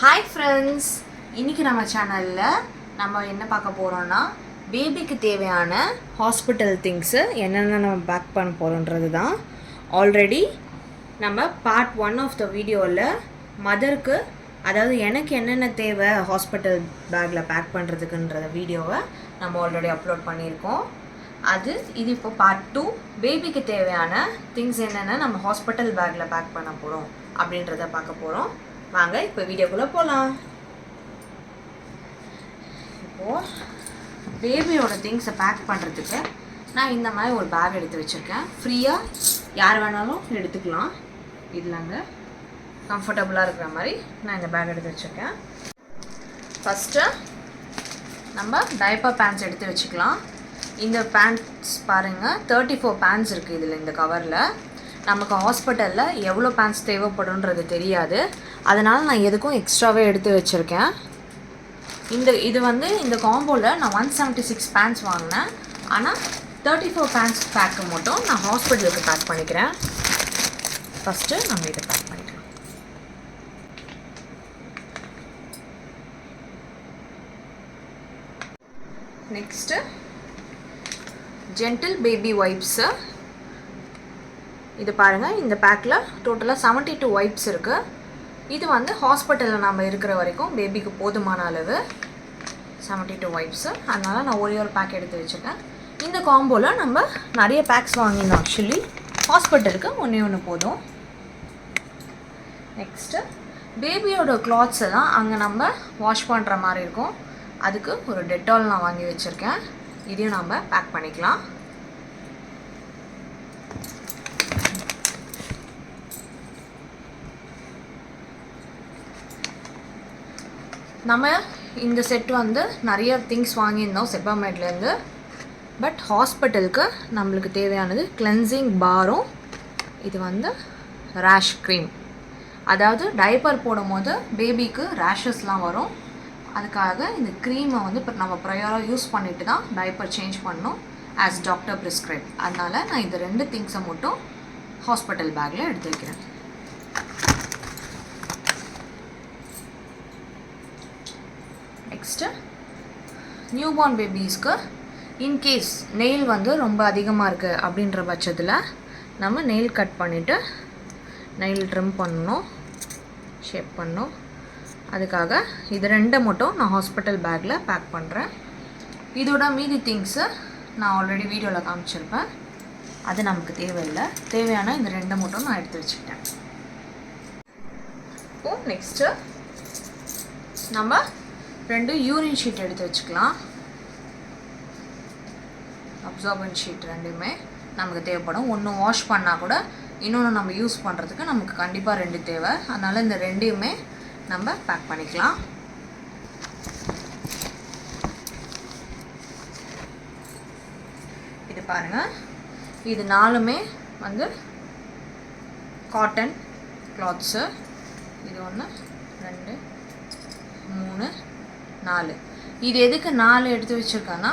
Hi friends, இன்றைக்கி நம்ம சேனலில் நம்ம என்ன பார்க்க போகிறோன்னா பேபிக்கு தேவையான ஹாஸ்பிட்டல் திங்ஸு என்னென்ன நம்ம பேக் பண்ண போகிறோன்றது தான். ஆல்ரெடி நம்ம பார்ட் 1 ஆஃப் த வீடியோவில் மதருக்கு, அதாவது எனக்கு என்னென்ன தேவை ஹாஸ்பிட்டல் பேக்கில் பேக் பண்ணுறதுக்குன்ற வீடியோவை நம்ம ஆல்ரெடி அப்லோட் பண்ணியிருக்கோம். இது இப்போ பார்ட் 2, பேபிக்கு தேவையான திங்ஸ் என்னென்ன நம்ம ஹாஸ்பிட்டல் பேக்கில் பேக் பண்ண போகிறோம் அப்படின்றத பார்க்க போகிறோம். வாங்க இப்போ வீடியோக்குள்ளே போகலாம். இப்போது பேபியோட திங்ஸை பேக் பண்ணுறதுக்கு நான் இந்த மாதிரி ஒரு பேக் எடுத்து வச்சுருக்கேன். ஃப்ரீயாக யார் வேணாலும் எடுத்துக்கலாம். இதுலங்க கம்ஃபர்டபுளாக இருக்கிற மாதிரி நான் இந்த பேக் எடுத்து வச்சுருக்கேன். ஃபஸ்ட்டு நம்ம டைப்பர் பேண்ட்ஸ் எடுத்து வச்சுக்கலாம். இந்த பேண்ட்ஸ் பாருங்கள், 34 பேண்ட்ஸ் இருக்குது இதில். இந்த கவரில் நமக்கு ஹாஸ்பிட்டலில் எவ்வளோ பேண்ட்ஸ் தேவைப்படுன்றது தெரியாது, அதனால் நான் எதுக்கும் எக்ஸ்ட்ராவே எடுத்து வச்சுருக்கேன். இந்த காம்போவில் நான் 176 பேண்ட்ஸ் வாங்கினேன். ஆனால் 34 பேண்ட்ஸ் பேக்கு மட்டும் நான் ஹாஸ்பிட்டலுக்கு பேக் பண்ணிக்கிறேன். ஃபஸ்ட்டு நம்ம இதை பேக் பண்ணிக்கலாம். Next gentle baby vibes. இது பாருங்கள், இந்த பேக்கில் டோட்டலாக 72 வைப்ஸ் இருக்குது. இது ஹாஸ்பிட்டலில் நம்ம இருக்கிற வரைக்கும் பேபிக்கு போதுமான அளவு 72 வைப்ஸு. அதனால் நான் ஒரே ஒரு பேக் எடுத்து வச்சுருக்கேன். இந்த காம்போவில் நம்ம நிறைய பேக்ஸ் வாங்கினோம். ஆக்சுவலி ஹாஸ்பிட்டலுக்கு ஒன்று போதும். நெக்ஸ்ட்டு பேபியோட கிளாத்ஸை தான் அங்கே நம்ம வாஷ் பண்ணுற மாதிரி இருக்கும். அதுக்கு ஒரு டெட்டால் நான் வாங்கி வச்சுருக்கேன். இதையும் நம்ம பேக் பண்ணிக்கலாம். நம்ம இந்த செட் நிறைய திங்ஸ் வாங்கியிருந்தோம் செப்பாமேட்லேருந்து. பட் ஹாஸ்பிட்டலுக்கு நம்மளுக்கு தேவையானது கிளென்சிங் பாரும், இது ரேஷ் க்ரீம். அதாவது டைப்பர் போடும் போது பேபிக்கு ரேஷஸ்லாம் வரும். அதுக்காக இந்த க்ரீமை இப்போ நம்ம ப்ரையராக யூஸ் பண்ணிட்டு தான் டைப்பர் சேஞ்ச் பண்ணணும் ஆஸ் டாக்டர் ப்ரிஸ்கிரைப். அதனால் நான் இந்த 2 திங்ஸை மட்டும் ஹாஸ்பிட்டல் பேக்கில் எடுத்து வைக்கிறேன். நெக்ஸ்ட்டு நியூபார்ன் பேபிஸ்க்கு இன்கேஸ் நெயில் ரொம்ப அதிகமாக இருக்குது அப்படின்ற பட்சத்தில் நம்ம நெயில் கட் பண்ணிவிட்டு நெயில் ட்ரிம் பண்ணணும், ஷேப் பண்ணணும். அதுக்காக இது 2 மட்டும் நான் ஹாஸ்பிட்டல் பேக்கில் பேக் பண்ணுறேன். இதோட மீதி திங்ஸை நான் ஆல்ரெடி வீடியோவில் காமிச்சிருப்பேன். அது நமக்கு தேவையில்லை. தேவையான இந்த 2 மட்டும் நான் எடுத்து வச்சுக்கிட்டேன். இப்போது நெக்ஸ்ட்டு நம்ம 2 யூரின் ஷீட் எடுத்து வச்சுக்கலாம். அப்சார்பன்ட் ஷீட் 2மே நமக்கு தேவைப்படும். ஒன்று வாஷ் பண்ணால் கூட இன்னொன்று நம்ம யூஸ் பண்ணுறதுக்கு நமக்கு கண்டிப்பாக 2 தேவை. அதனால் இந்த 2யுமே நம்ம பேக் பண்ணிக்கலாம். இது பாருங்கள், இது 4மே காட்டன் கிளாத்ஸு. இது 1 2 3 4. இது எதுக்கு 4 எடுத்து வச்சுருக்கேன்னா,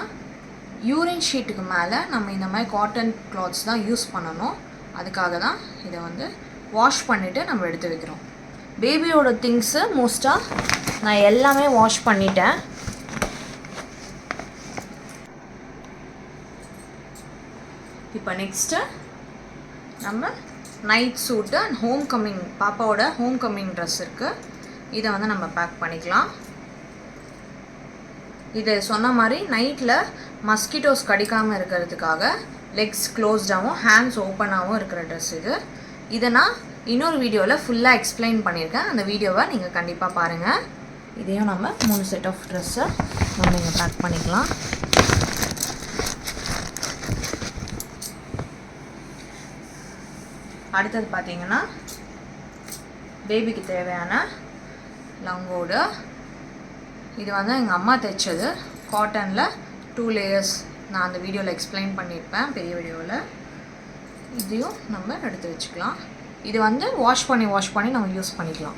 யூரின் ஷீட்டுக்கு மேலே நம்ம இந்த மாதிரி காட்டன் கிளாத்ஸ் தான் யூஸ் பண்ணணும். அதுக்காக தான் இதை வாஷ் பண்ணிவிட்டு நம்ம எடுத்து வைக்கிறோம். பேபியோட திங்ஸு மோஸ்ட்டாக நான் எல்லாமே வாஷ் பண்ணிட்டேன். இப்போ நெக்ஸ்ட்டு நம்ம நைட் சூட்டு அண்ட் ஹோம் கம்மிங், பாப்பாவோட ஹோம் கம்மிங் ட்ரெஸ் இருக்குது. இதை நம்ம பேக் பண்ணிக்கலாம். இது சொன்ன மாதிரி நைட்டில் மஸ்கிட்டோஸ் கடிக்காமல் இருக்கிறதுக்காக லெக்ஸ் க்ளோஸ்டாகவும் ஹேண்ட்ஸ் ஓப்பனாகவும் இருக்கிற ட்ரெஸ் இது. இதை நான் இன்னொரு வீடியோவில் ஃபுல்லாக எக்ஸ்பிளைன் பண்ணியிருக்கேன். அந்த வீடியோவை நீங்கள் கண்டிப்பாக பாருங்கள். இதையும் நம்ம 3 செட் ஆஃப் ட்ரெஸ்ஸை நம்ம இங்கே பேக் பண்ணிக்கலாம். அடுத்தது பார்த்திங்கன்னா பேபிக்கு தேவையான லங்கோடு. இது எங்கள் அம்மா தைச்சது. காட்டனில் 2 லேயர்ஸ். நான் அந்த வீடியோவில் எக்ஸ்பிளைன் பண்ணியிருப்பேன், பெரிய வீடியோவில். இதையும் நம்ம எடுத்து வச்சுக்கலாம். இது வாஷ் பண்ணி நம்ம யூஸ் பண்ணிக்கலாம்.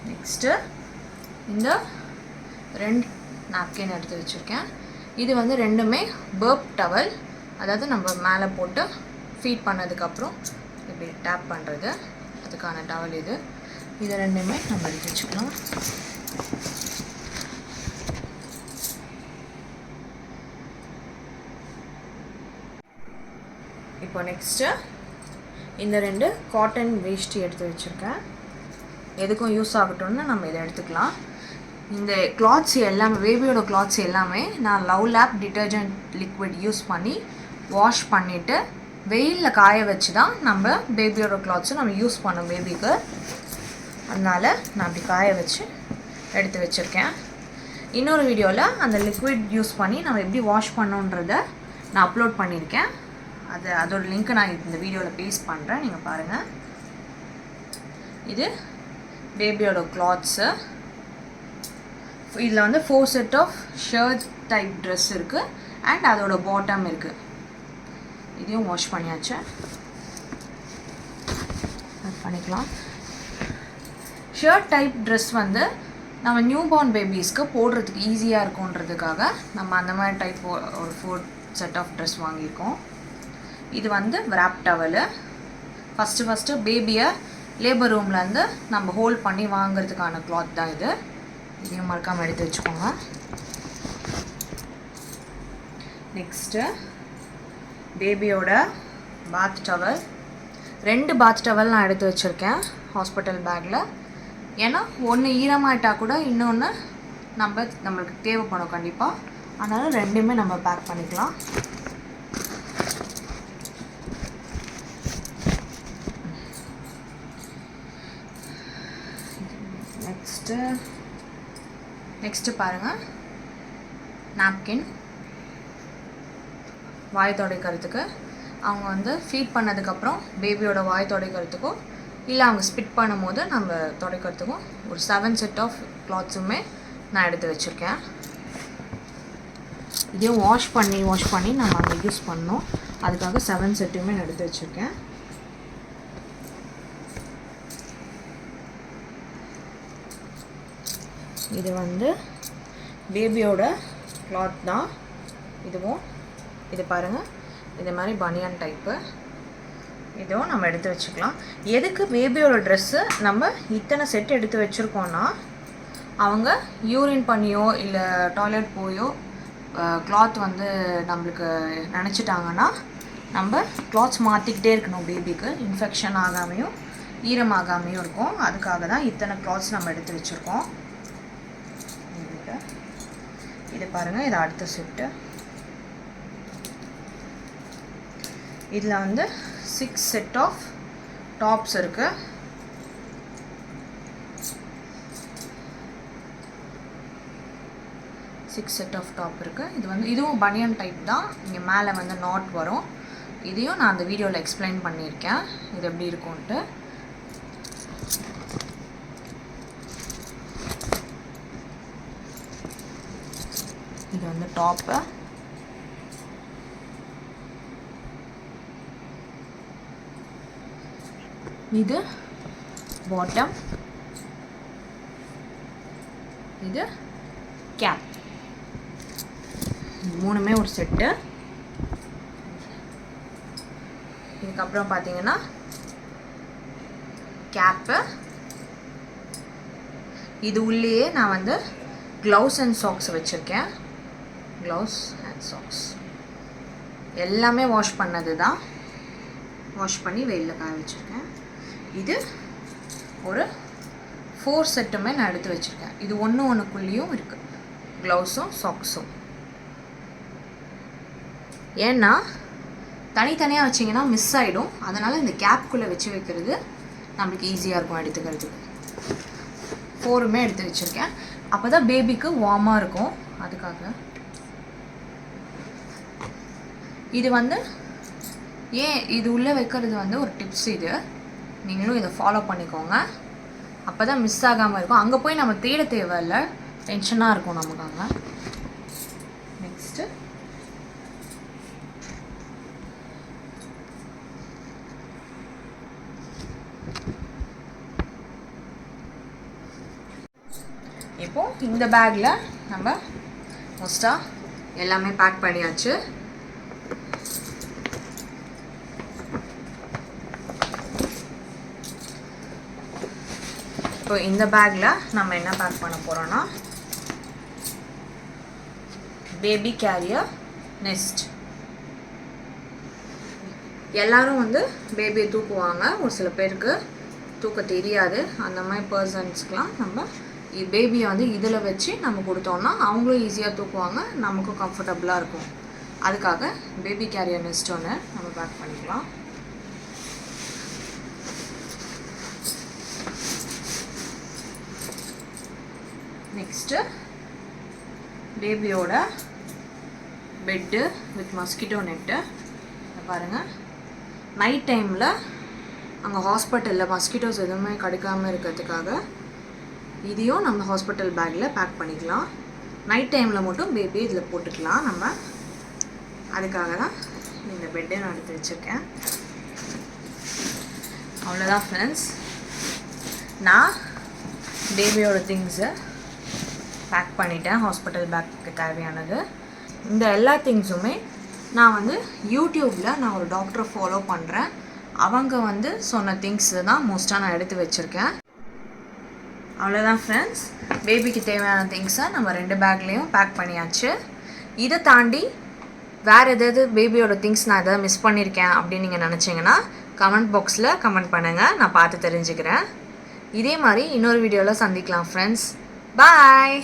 நெக்ஸ்ட்டு இந்த 2 நாப்கின் எடுத்து வச்சுருக்கேன். இது 2மே பர்ப் டவல். அதாவது நம்ம மேலே போட்டு ஃபீட் பண்ணதுக்கப்புறம் இப்படி டேப் பண்ணுறது அதுக்கான டவல் இது. இதை ரெண்டுமே நம்ம எடுத்து வச்சுக்கலாம். இப்போ நெக்ஸ்ட்டு இந்த 2 காட்டன் வேஷ்டி எடுத்து வச்சுருக்கேன். எதுக்கும் யூஸ் ஆகட்டும்னு நம்ம இதை எடுத்துக்கலாம். இந்த கிளாத்ஸ் எல்லாமே, பேபியோட கிளாத்ஸ் எல்லாமே நான் love lab detergent liquid use பண்ணி வாஷ் பண்ணிவிட்டு வெயிலில் காய வச்சு தான் நம்ம பேபியோட கிளாத்ஸை நம்ம யூஸ் பண்ணோம் பேபிக்கு. அதனால் நான் அப்படி காய வச்சு எடுத்து வச்சுருக்கேன். இன்னொரு வீடியோவில் அந்த லிக்விட் யூஸ் பண்ணி நம்ம எப்படி வாஷ் பண்ணோன்றதை நான் அப்லோட் பண்ணியிருக்கேன். அதோட லிங்க்கை நான் இந்த வீடியோவில் பேஸ்ட் பண்ணுறேன், நீங்கள் பாருங்கள். இது பேபியோட கிளாத்ஸு. இதில் வந்து 4 set of shirt type dress இருக்குது அண்ட் அதோட பாட்டம் இருக்குது. இதையும் வாஷ் பண்ணியாச்சு. அது பண்ணிக்கலாம். ஷர்ட் டைப் ட்ரெஸ் வந்து நம்ம நியூ பார்ன் பேபிஸ்க்கு போடுறதுக்கு ஈஸியாக இருக்குன்றதுக்காக நம்ம அந்த மாதிரி டைப் ஒரு 4 செட் ஆஃப் ட்ரெஸ் வாங்கியிருக்கோம். இது வந்து wrap டவலு. ஃபஸ்ட்டு பேபியை லேபர் ரூம்லேருந்து நம்ம ஹோல்ட் பண்ணி வாங்கிறதுக்கான கிளாத் தான் இது. இதையும் மறக்காமல் எடுத்து வச்சுக்கோங்க. நெக்ஸ்ட்டு பேபியோட பாத் டவல். 2 பாத் டவல் நான் எடுத்து வச்சுருக்கேன் ஹாஸ்பிட்டல் பேக்கில். ஏன்னா ஒன்று ஈரமாயிட்டால் கூட இன்னொன்று நம்மளுக்கு தேவைப்படும் கண்டிப்பாக. அதனால் ரெண்டுமே நம்ம பேக் பண்ணிக்கலாம். நெக்ஸ்ட்டு பாருங்கள், நாப்கின். வாய் துடைக்கிறதுக்கு அவங்க வந்து ஃபீட் பண்ணதுக்கப்புறம் பேபியோட வாய் துடைக்கிறதுக்கும் இல்லை அவங்க ஸ்பிட் பண்ணும்போது நம்ம துடைக்கிறதுக்கும் ஒரு 7 செட் ஆஃப் கிளாத்ஸுமே நான் எடுத்து வச்சுருக்கேன். இதையும் வாஷ் பண்ணி நம்ம அங்கே யூஸ் பண்ணோம். அதுக்காக 7 செட்டுமே நான் எடுத்து வச்சுருக்கேன். இது வந்து பேபியோட கிளாத் தான் இதுவும். இது பாருங்கள், இது மாதிரி பனியன் டைப்பு. இதுவும் நம்ம எடுத்து வச்சுக்கலாம். எதுக்கு பேபியோட ட்ரெஸ்ஸு நம்ம இத்தனை செட் எடுத்து வச்சுருக்கோன்னா, அவங்க யூரின் பண்ணியோ இல்லை டாய்லெட் போயோ கிளாத் வந்து நம்மளுக்கு நினச்சிட்டாங்கன்னா நம்ம கிளாத்ஸ் மாற்றிக்கிட்டே இருக்கணும். பேபிக்கு இன்ஃபெக்ஷன் ஆகாமையும் ஈரமாகாமையும் இருக்கும். அதுக்காக தான் இத்தனை கிளாத்ஸ் நம்ம எடுத்து வச்சுருக்கோம். இது பாருங்கள், இது அடுத்த செட்டு. இதில் வந்து 6 செட் ஆஃப் டாப்ஸ் இருக்குது. இது வந்து இதுவும் பனியன் டைப் தான். இங்கே மேலே வந்து நாட் வரும். இதையும் நான் அந்த வீடியோவில் எக்ஸ்பிளைன் பண்ணியிருக்கேன் இது எப்படி இருக்கும்ன்ட்டு. இது வந்து டாப்பு. இது பாட்டம். இது கேப். மூணுமே ஒரு செட்டு. இதுக்கப்புறம் பார்த்தீங்கன்னா கேப்பு. இது உள்ளேயே நான் வந்து க்ளவுஸ் அண்ட் சாக்ஸ் வச்சுருக்கேன். க்ளவுஸ் அண்ட் சாக்ஸ் எல்லாமே வாஷ் பண்ணது தான். வாஷ் பண்ணி வெயிலில் காய வச்சுருக்கேன். இது ஒரு 4 செட்டுமே நான் எடுத்து வச்சுருக்கேன். இது ஒன்றுக்குள்ளேயும் இருக்குது, க்ளவுஸும் சாக்ஸும். ஏன்னா தனித்தனியாக வச்சிங்கன்னா மிஸ் ஆகிடும். அதனால் இந்த கேப்குள்ளே வச்சு வைக்கிறது நம்மளுக்கு ஈஸியாக இருக்கும் எடுத்துக்கிறதுக்கு. 4மே எடுத்து வச்சுருக்கேன். அப்போ தான் பேபிக்கு வார்மாக இருக்கும். அதுக்காக இது வந்து ஏன் இது உள்ளே வைக்கிறது வந்து ஒரு டிப்ஸ். இது நீங்களும் இதை ஃபாலோ பண்ணிக்கோங்க. அப்போ தான் மிஸ் ஆகாமல் இருக்கும். அங்கே போய் நம்ம தேட தேவையில்லை, டென்ஷனாக இருக்கும் நமக்கு அங்கே. நெக்ஸ்ட்டு இப்போது இந்த பேக்கில் நம்ம மோஸ்ட்டாக எல்லாமே பேக் பண்ணியாச்சு. இப்போ இந்த பேக்கில் நம்ம என்ன பேக் பண்ண போகிறோன்னா பேபி கேரியர் நெஸ்ட். எல்லோரும் வந்து பேபியை தூக்குவாங்க, ஒரு சில பேருக்கு தூக்க தெரியாது. அந்த மாதிரி பர்சன்ஸ்க்கெலாம் நம்ம பேபியை வந்து இதில் வச்சு நம்ம கொடுத்தோன்னா அவங்களும் ஈஸியாக தூக்குவாங்க, நமக்கும் கம்ஃபர்டபுளாக இருக்கும். அதுக்காக பேபி கேரியர் நெஸ்ட் ஒன்று நம்ம பேக் பண்ணிக்கலாம். நெக்ஸ்ட்டு பேபியோட பெட்டு வித் மஸ்கிட்டோ நெட்டு. பாருங்கள், நைட் டைமில் அங்கே ஹாஸ்பிட்டலில் மஸ்கிட்டோஸ் எதுவுமே கடிக்காமல் இருக்கிறதுக்காக இதையும் நம்ம ஹாஸ்பிட்டல் பேக்கில் பேக் பண்ணிக்கலாம். நைட் டைமில் மட்டும் பேபி இதில் போட்டுக்கலாம் நம்ம. அதுக்காக தான் இந்த பெட்டை நான் எடுத்து வச்சுருக்கேன். அவ்வளோதான் ஃப்ரெண்ட்ஸ், நான் பேபியோட திங்ஸை பேக் பண்ணிட்டேன். ஹாஸ்பிட்டல் பேக்கு தேவையானது இந்த எல்லா திங்ஸுமே நான் வந்து யூடியூப்பில் நான் ஒரு டாக்டரை ஃபாலோ பண்ணுறேன். அவங்க வந்து சொன்ன திங்ஸு தான் மோஸ்ட்டாக நான் எடுத்து வச்சுருக்கேன். அவ்வளோதான் ஃப்ரெண்ட்ஸ், பேபிக்கு தேவையான திங்ஸை நம்ம 2 பேக்லேயும் பேக் பண்ணியாச்சு. இதை தாண்டி வேறு எதாவது பேபியோட திங்ஸ் நான் எதாவது மிஸ் பண்ணியிருக்கேன் அப்படின்னு நீங்கள் நினச்சிங்கன்னா கமெண்ட் பாக்ஸில் கமெண்ட் பண்ணுங்கள், நான் பார்த்து தெரிஞ்சுக்கிறேன். இதே மாதிரி இன்னொரு வீடியோவில் சந்திக்கலாம் ஃப்ரெண்ட்ஸ். பாய்.